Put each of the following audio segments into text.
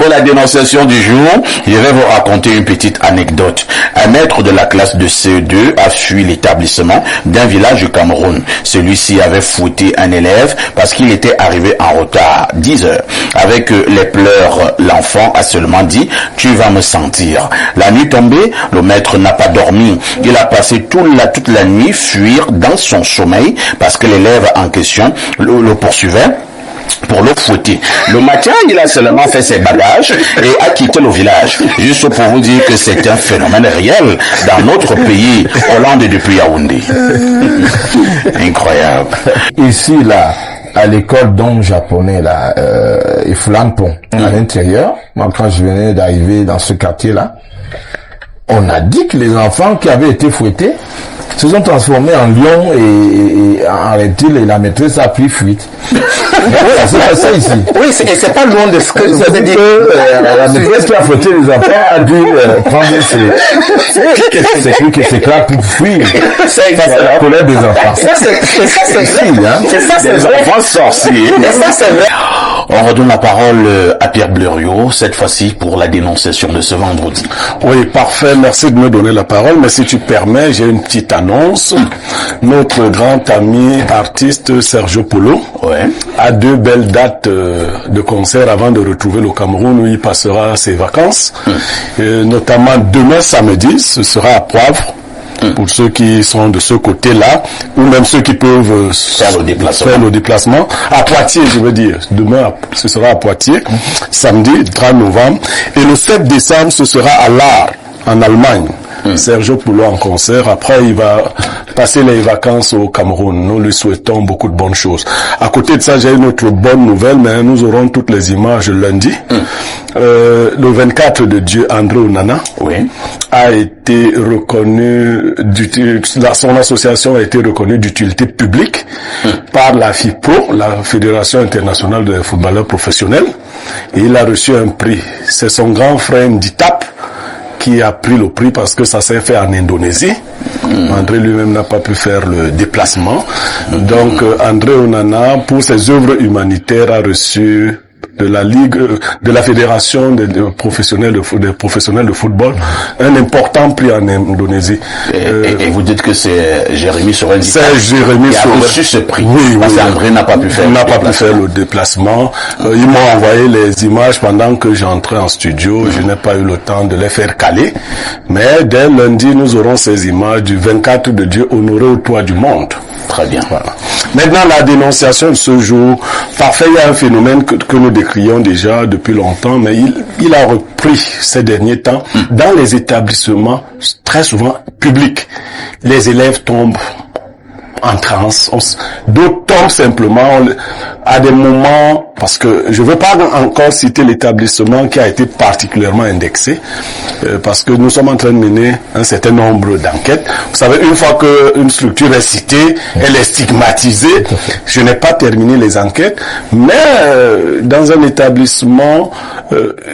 Pour la dénonciation du jour, je vais vous raconter une petite anecdote. Un maître de la classe de CE2 a fui l'établissement d'un village du Cameroun. Celui-ci avait fouetté un élève parce qu'il était arrivé en retard, 10 heures. Avec les pleurs, l'enfant a seulement dit « Tu vas me sentir ». La nuit tombée, le maître n'a pas dormi. Il a passé toute la nuit fuir dans son sommeil parce que l'élève en question le poursuivait pour le fouetter. Le matin, il a seulement fait ses bagages et a quitté le village. Juste pour vous dire que c'est un phénomène réel dans notre pays, Hollande depuis Yaoundé. Incroyable. Ici, là, à l'école dont japonais, là, et Flampon, à l'intérieur, moi, quand je venais d'arriver dans ce quartier-là, on a dit que les enfants qui avaient été fouettés se sont transformés en lions et en reptiles et la maîtresse a pris fuite. Ça s'est passé ici. Oui, et c'est pas loin de ce que vous avez dit. La maîtresse qui a fouetté les enfants a dû prendre ses claques pour fuir. C'est la colère des enfants. C'est des enfants sorciers. On redonne la parole à Pierre Blériot, cette fois-ci pour la dénonciation de ce vendredi. Oui, parfait. Merci de me donner la parole. Mais si tu permets, j'ai une petite annonce. Notre grand ami artiste Sergio Polo a 2 belles dates de concert avant de retrouver le Cameroun où il passera ses vacances. Notamment demain samedi, ce sera à Poivre. Pour ceux qui sont de ce côté-là, ou même ceux qui peuvent faire le déplacement. À Poitiers, je veux dire. Demain, ce sera à Poitiers. Samedi, 30 novembre. Et le 7 décembre, ce sera à Lahr, en Allemagne. Sergio Polo en concert. Après, il va passer les vacances au Cameroun. Nous lui souhaitons beaucoup de bonnes choses. À côté de ça, j'ai une autre bonne nouvelle, mais nous aurons toutes les images lundi. Le 24 de Dieu, André Onana a été reconnu, son association a été reconnue d'utilité publique par la FIPO, la Fédération internationale des footballeurs professionnels. Et il a reçu un prix. C'est son grand frère Nditap qui a pris le prix parce que ça s'est fait en Indonésie. André lui-même n'a pas pu faire le déplacement. Donc André Onana, pour ses œuvres humanitaires, a reçu de la Ligue, de la Fédération des professionnels de football, un important prix en Indonésie. Et vous dites que c'est Jérémy Sorel qui a reçu ce prix. Parce qu'André n'a pas pu faire le déplacement. Ils m'ont envoyé les images pendant que j'entrais en studio. Je n'ai pas eu le temps de les faire caler. Mais dès lundi, nous aurons ces images du 24 de Dieu honoré au toit du monde. Très bien. Voilà. Maintenant, la dénonciation de ce jour, parfait, il y a un phénomène que nous décrions déjà depuis longtemps, mais il a repris ces derniers temps dans les établissements, très souvent publics. Les élèves tombent en transe, d'autres tombent simplement à des moments, parce que je ne veux pas encore citer l'établissement qui a été particulièrement indexé, parce que nous sommes en train de mener un certain nombre d'enquêtes. Vous savez, une fois qu'une structure est citée, elle est stigmatisée. Je n'ai pas terminé les enquêtes, mais dans un établissement,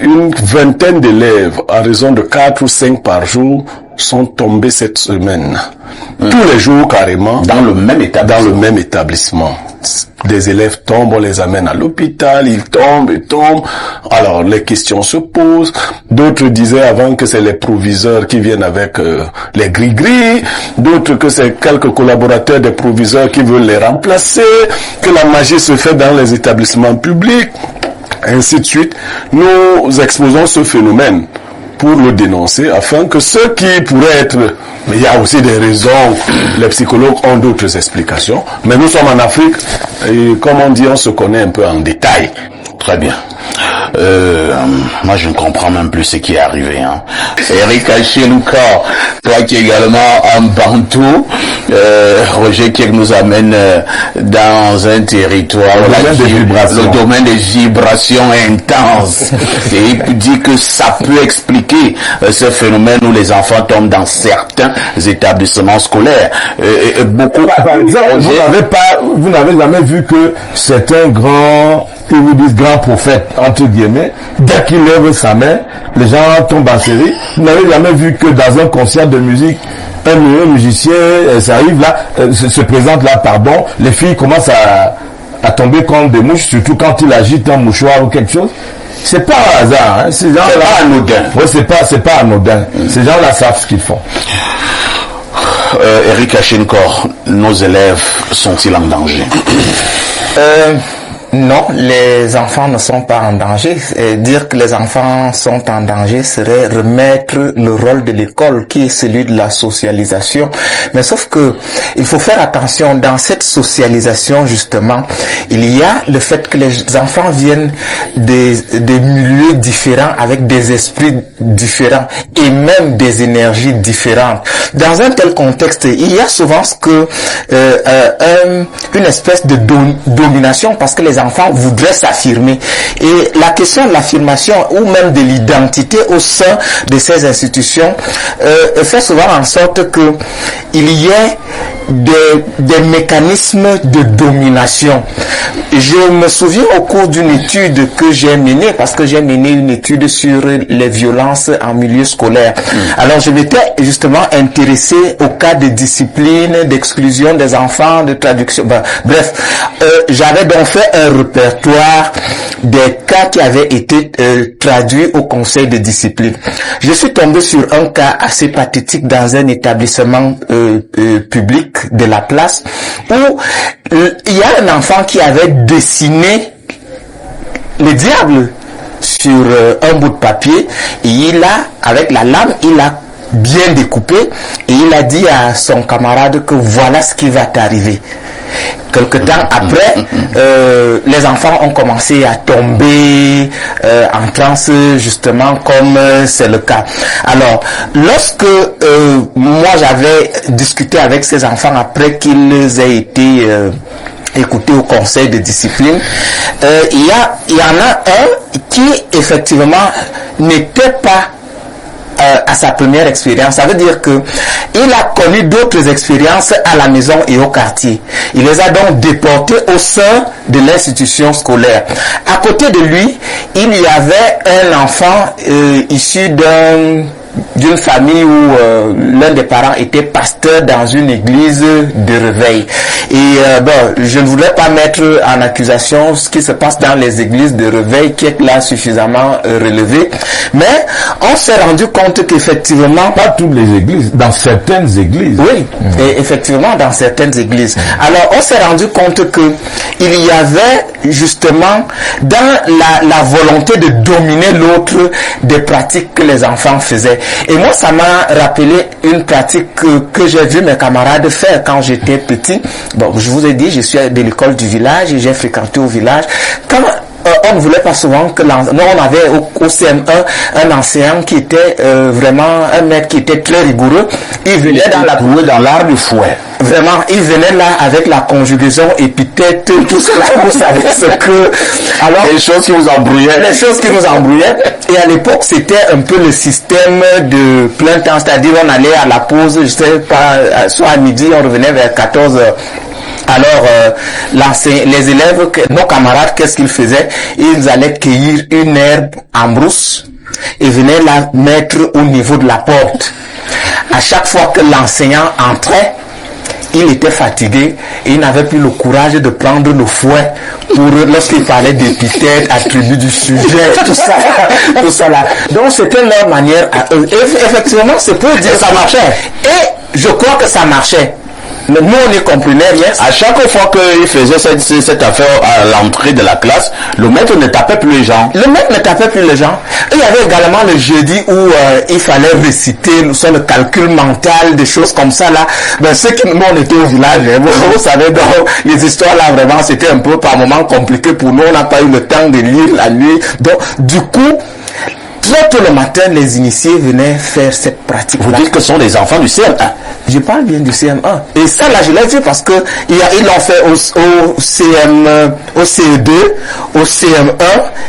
une vingtaine d'élèves, à raison de 4 ou 5 par jour, sont tombés cette semaine. Tous les jours carrément. Dans le même établissement. Des élèves tombent, on les amène à l'hôpital, ils tombent. Alors les questions se posent. D'autres disaient avant que c'est les proviseurs qui viennent avec les gris-gris. D'autres que c'est quelques collaborateurs des proviseurs qui veulent les remplacer. Que la magie se fait dans les établissements publics. Ainsi de suite. Nous exposons ce phénomène pour le dénoncer, afin que ceux qui pourraient être... Mais il y a aussi des raisons, les psychologues ont d'autres explications, mais nous sommes en Afrique, et comme on dit, on se connaît un peu en détail. Très bien. Moi, je ne comprends même plus ce qui est arrivé. Eric Achelouka, toi qui es également un Bantou, Roger qui nous amène dans un territoire, le domaine des vibrations intenses. Et il dit que ça peut expliquer ce phénomène où les enfants tombent dans certains établissements scolaires. Beaucoup. Par exemple, vous n'avez jamais vu que certains grands, ils vous disent grands prophètes, entre guillemets, dès qu'il lève sa main, les gens tombent en série. Vous n'avez jamais vu que dans un concert de musique, un musicien, ça arrive là, se présente là, pardon, les filles commencent à tomber comme des mouches, surtout quand il agite un mouchoir ou quelque chose. C'est pas un hasard, hein. Ces gens-là, c'est pas anodin. Oui, c'est pas anodin. Ces gens-là savent ce qu'ils font. Eric Achenkor, nos élèves sont-ils en danger? Non, les enfants ne sont pas en danger. Et dire que les enfants sont en danger serait remettre le rôle de l'école, qui est celui de la socialisation. Mais sauf que il faut faire attention, dans cette socialisation, justement, il y a le fait que les enfants viennent des milieux différents, avec des esprits différents et même des énergies différentes. Dans un tel contexte, il y a souvent ce que une espèce de domination, parce que les enfants voudraient s'affirmer. Et la question de l'affirmation ou même de l'identité au sein de ces institutions fait souvent en sorte que il y ait des mécanismes de domination. Je me souviens au cours d'une étude que j'ai menée, parce que j'ai mené une étude sur les violences en milieu scolaire. Alors je m'étais justement intéressé au cas de discipline, d'exclusion des enfants, de traduction. Bref, j'avais donc fait un répertoire des cas qui avaient été traduits au conseil de discipline. Je suis tombé sur un cas assez pathétique dans un établissement public de la place, où il y a un enfant qui avait dessiné le diable sur un bout de papier, et il a, avec la lame, il a bien découpé, et il a dit à son camarade que voilà ce qui va t'arriver. Quelque temps après, les enfants ont commencé à tomber en transe, justement, comme c'est le cas. Alors, lorsque moi j'avais discuté avec ces enfants après qu'ils aient été écoutés au conseil de discipline, il y en a un qui effectivement n'était pas à sa première expérience. Ça veut dire que il a connu d'autres expériences à la maison et au quartier. Il les a donc déportés au sein de l'institution scolaire. À côté de lui, il y avait un enfant issu d'une famille où l'un des parents était pasteur dans une église de réveil. Et je ne voudrais pas mettre en accusation ce qui se passe dans les églises de réveil, qui est là suffisamment relevé. Mais on s'est rendu compte qu'effectivement... Pas toutes les églises, dans certaines églises. Oui, et effectivement dans certaines églises. Alors on s'est rendu compte que il y avait justement dans la volonté de dominer l'autre des pratiques que les enfants faisaient. Et moi, ça m'a rappelé une pratique que j'ai vu mes camarades faire quand j'étais petit. Bon, je vous ai dit, je suis de l'école du village et j'ai fréquenté au village. Quand on ne voulait pas souvent que on avait au CM1 un enseignant qui était vraiment un maître qui était très rigoureux. Il venait dans l'art du fouet. Vraiment, il venait là avec la conjugaison épithète, tout cela, vous savez ce que... Alors, les choses qui nous embrouillaient. Les choses qui nous embrouillaient. Et à l'époque, c'était un peu le système de plein temps, c'est-à-dire on allait à la pause, je sais pas, soit à midi, on revenait vers 14h. Alors, les élèves, nos camarades, qu'est-ce qu'ils faisaient? Ils allaient cueillir une herbe en brousse et venaient la mettre au niveau de la porte. À chaque fois que l'enseignant entrait, il était fatigué et il n'avait plus le courage de prendre le fouet pour lorsqu'il parlait d'épithètes, attributs du sujet, tout ça là. Donc c'était leur manière à eux. Et effectivement, c'est pour dire que ça marchait. Et je crois que ça marchait. Mais nous, on n'y comprenait rien. À chaque fois qu'il faisait cette affaire à l'entrée de la classe, le maître ne tapait plus les gens. Le maître ne tapait plus les gens. Et il y avait également le jeudi où il fallait réciter sur le calcul mental, des choses comme ça là. Ben, ceux qui, nous, on était au village, vous savez, donc, les histoires là, vraiment, c'était un peu par moments compliqué pour nous. On n'a pas eu le temps de lire la nuit. Donc, du coup, très tôt le matin, les initiés venaient faire cette pratique-là. Vous dites que ce sont des enfants du CM1. Je parle bien du CM1. Et ça, là, je l'ai vu parce que ils l'ont fait au CE2, au CM1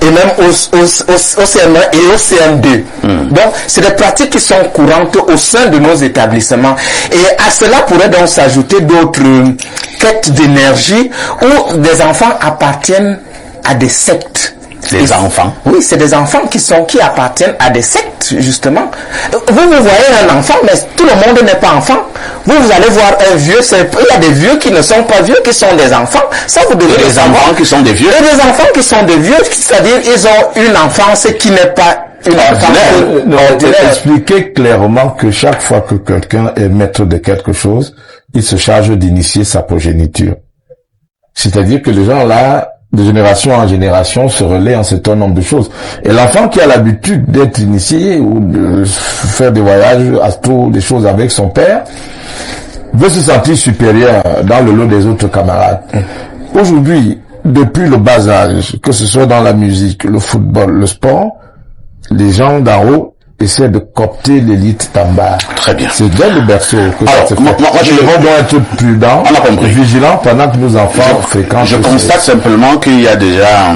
et même au CM1 et au CM2. Donc, c'est des pratiques qui sont courantes au sein de nos établissements. Et à cela pourrait donc s'ajouter d'autres quêtes d'énergie où des enfants appartiennent à des sectes. Des enfants. Oui, c'est des enfants qui appartiennent à des sectes, justement. Vous voyez un enfant, mais tout le monde n'est pas enfant. Vous allez voir un vieux, il y a des vieux qui ne sont pas vieux, qui sont des enfants. Ça, vous devez des enfants qui sont des vieux. Et des enfants qui sont des vieux, c'est-à-dire ils ont une enfance qui n'est pas une enfance Expliquez clairement que chaque fois que quelqu'un est maître de quelque chose, il se charge d'initier sa progéniture. C'est-à-dire que les gens là, de génération en génération, se relaient un certain nombre de choses. Et l'enfant qui a l'habitude d'être initié ou de faire des voyages astraux, des choses avec son père, veut se sentir supérieur dans le lot des autres camarades. Aujourd'hui, depuis le bas âge, que ce soit dans la musique, le football, le sport, les gens d'en haut essaient de coopter l'élite Tamba. Très bien. C'est dès le berceau que alors, ça se fait. Les gens doivent être prudents, vigilants pendant que nos enfants fréquentent. Je constate simplement qu'il y a déjà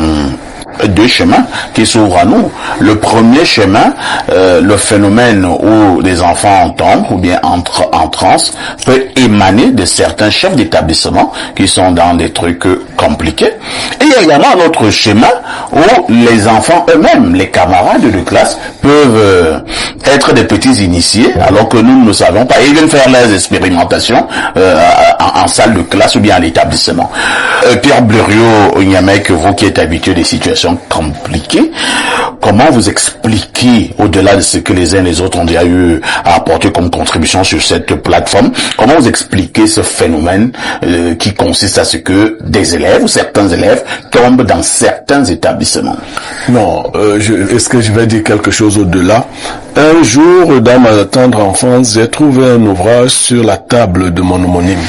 deux chemins qui s'ouvrent à nous. Le premier chemin, le phénomène où les enfants tombent ou bien entrent en transe, peut émaner de certains chefs d'établissement qui sont dans des trucs compliqués. Et il y a également un autre schéma où les enfants eux-mêmes, les camarades de classe, peuvent être des petits initiés alors que nous ne savons pas. Et ils viennent faire leurs expérimentations en salle de classe ou bien à l'établissement. Pierre Blériot-Onyamèque, vous qui êtes habitué des situations compliquées, comment vous expliquez, au-delà de ce que les uns et les autres ont déjà eu à apporter comme contribution sur cette plateforme, comment vous expliquez ce phénomène qui consiste à ce que des élèves ou certains élèves tombent dans certains établissements? Non, est-ce que je vais dire quelque chose au-delà? Un jour, dans ma tendre enfance, j'ai trouvé un ouvrage sur la table de mon homonyme.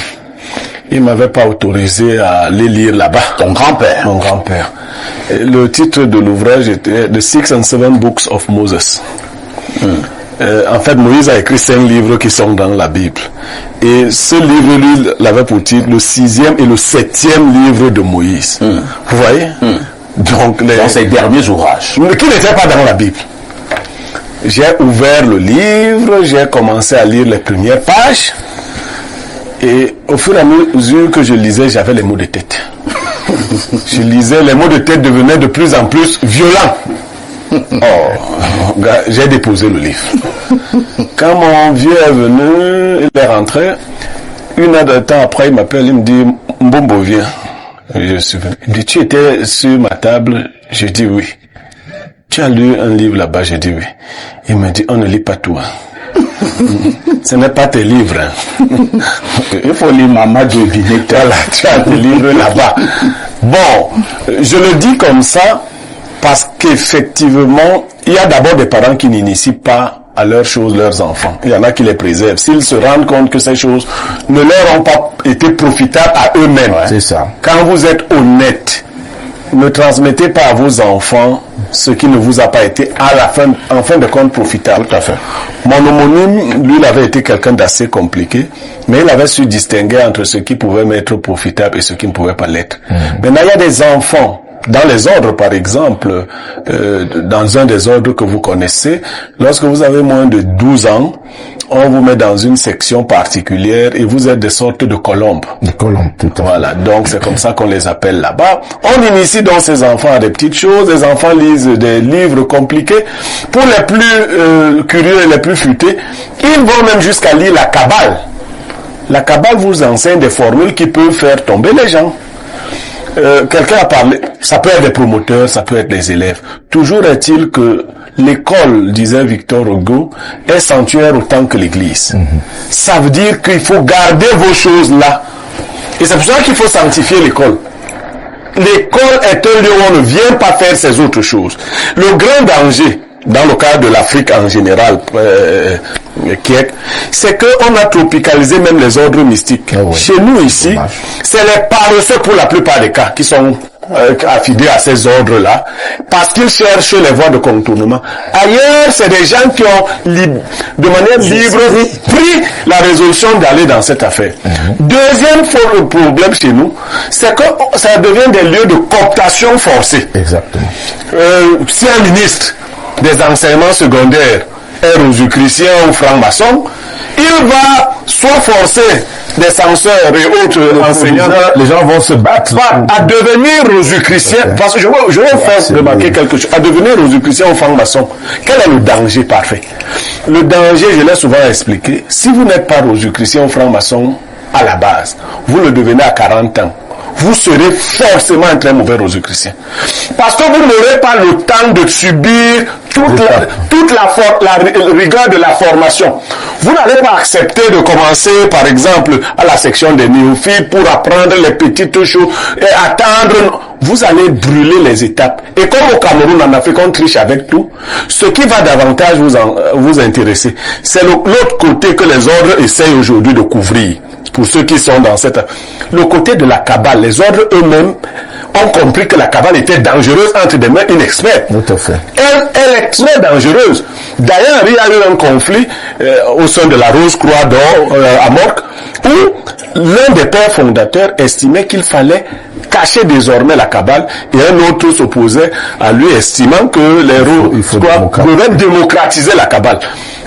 Il m'avait pas autorisé à les lire là-bas. Ton grand-père? Mon grand-père. Le titre de l'ouvrage était The 6 and 7 Books of Moses. En fait, Moïse a écrit 5 livres qui sont dans la Bible. Et ce livre, lui, l'avait pour titre le 6e et le 7e livre de Moïse. Vous voyez? Donc, dans ces derniers ouvrages. Qui n'étaient pas dans la Bible. J'ai ouvert le livre, j'ai commencé à lire les premières pages. Et au fur et à mesure que je lisais, j'avais les maux de tête. Je lisais, les maux de tête devenaient de plus en plus violents. Oh, j'ai déposé le livre. Quand mon vieux est venu, il est rentré. Une heure de temps après, il m'appelle, il me dit, Mbombo, viens. Je suis venu. Il me dit, tu étais sur ma table? Je dis oui. Tu as lu un livre là-bas? Je dis oui. Il me dit, on ne lit pas tout. Ce n'est pas tes livres. Il faut lire Maman de Bineta. Voilà, tu as tes livres là-bas. Bon, je le dis comme ça parce qu'effectivement, il y a d'abord des parents qui n'initient pas à leurs choses leurs enfants. Il y en a qui les préservent. S'ils se rendent compte que ces choses ne leur ont pas été profitables à eux-mêmes. C'est ça. Quand vous êtes honnête, ne transmettez pas à vos enfants ce qui ne vous a pas été à la fin, en fin de compte, profitable. Tout à fait. Mon homonyme, lui, il avait été quelqu'un d'assez compliqué, mais il avait su distinguer entre ce qui pouvait m'être profitable et ce qui ne pouvait pas l'être. Maintenant, il y a des enfants, dans les ordres, par exemple, dans un des ordres que vous connaissez, lorsque vous avez moins de 12 ans, on vous met dans une section particulière et vous êtes des sortes de colombes. Des colombes, tout à fait. Voilà, donc c'est comme ça qu'on les appelle là-bas. On initie donc ces enfants à des petites choses. Les enfants lisent des livres compliqués. Pour les plus curieux et les plus futés, ils vont même jusqu'à lire la Kabbale. La Kabbale vous enseigne des formules qui peuvent faire tomber les gens. Quelqu'un a parlé, ça peut être des promoteurs, ça peut être des élèves. Toujours est-il que l'école, disait Victor Hugo, est sanctuaire autant que l'église. Ça veut dire qu'il faut garder vos choses là. Et c'est pour ça qu'il faut sanctifier l'école. L'école est un lieu où on ne vient pas faire ces autres choses. Le grand danger, dans le cas de l'Afrique en général, c'est qu'on a tropicalisé même les ordres mystiques. Ah oui. Chez nous ici, c'est les paresseux pour la plupart des cas qui sont affidés à ces ordres-là, parce qu'ils cherchent les voies de contournement. Ailleurs, c'est des gens qui ont, de manière libre, pris la résolution d'aller dans cette affaire. Deuxième problème chez nous, c'est que ça devient des lieux de cooptation forcée. Exactement. Si un ministre des enseignements secondaires est rosicrucien ou franc-maçon, il va soit forcer des censeurs et autres enseignants, les gens vont se battre à devenir Rosicruciens, parce que je vais faire remarquer quelque chose, à devenir Rosicruciens ou franc-maçon. Quel est le danger parfait? Le danger, je l'ai souvent expliqué, si vous n'êtes pas Rosicrucien ou franc-maçon à la base, vous le devenez à 40 ans. Vous serez forcément un très mauvais Rosicrucien. Parce que vous n'aurez pas le temps de subir toute la rigueur de la formation. Vous n'allez pas accepter de commencer, par exemple, à la section des néophytes pour apprendre les petites choses et attendre. Vous allez brûler les étapes. Et comme au Cameroun, en Afrique, on triche avec tout, ce qui va davantage vous intéresser, c'est l'autre côté que les ordres essayent aujourd'hui de couvrir. Pour ceux qui sont dans le côté de la cabale, les ordres eux-mêmes ont compris que la cabale était dangereuse entre des mains inexpertes. Tout à fait. Elle est très dangereuse. D'ailleurs, il y a eu un conflit au sein de la Rose-Croix d'Or à Morques, où l'un des pères fondateurs estimait qu'il fallait cacher désormais la cabale et un autre s'opposait à lui, estimant que les Rose-Croix devaient démocratiser la cabale.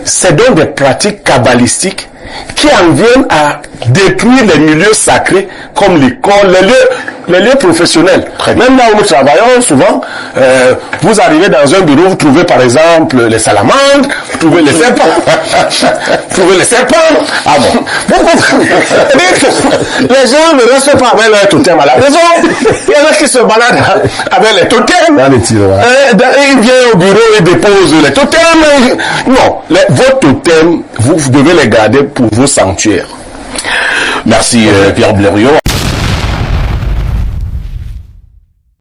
C'est donc des pratiques cabalistiques qui en viennent à détruire les milieux sacrés comme l'école, les lieux professionnels. Même là où nous travaillons, souvent, vous arrivez dans un bureau, vous trouvez par exemple les salamandres, vous trouvez les serpents. Vous trouvez les serpents. Ah bon. Les gens ne restent pas avec leur totem à la maison. Il y en a qui se baladent avec les totems. Ils viennent au bureau et déposent les totems. Non, vos totems, vous devez les garder pour vos sanctuaires. Merci Pierre Blériot.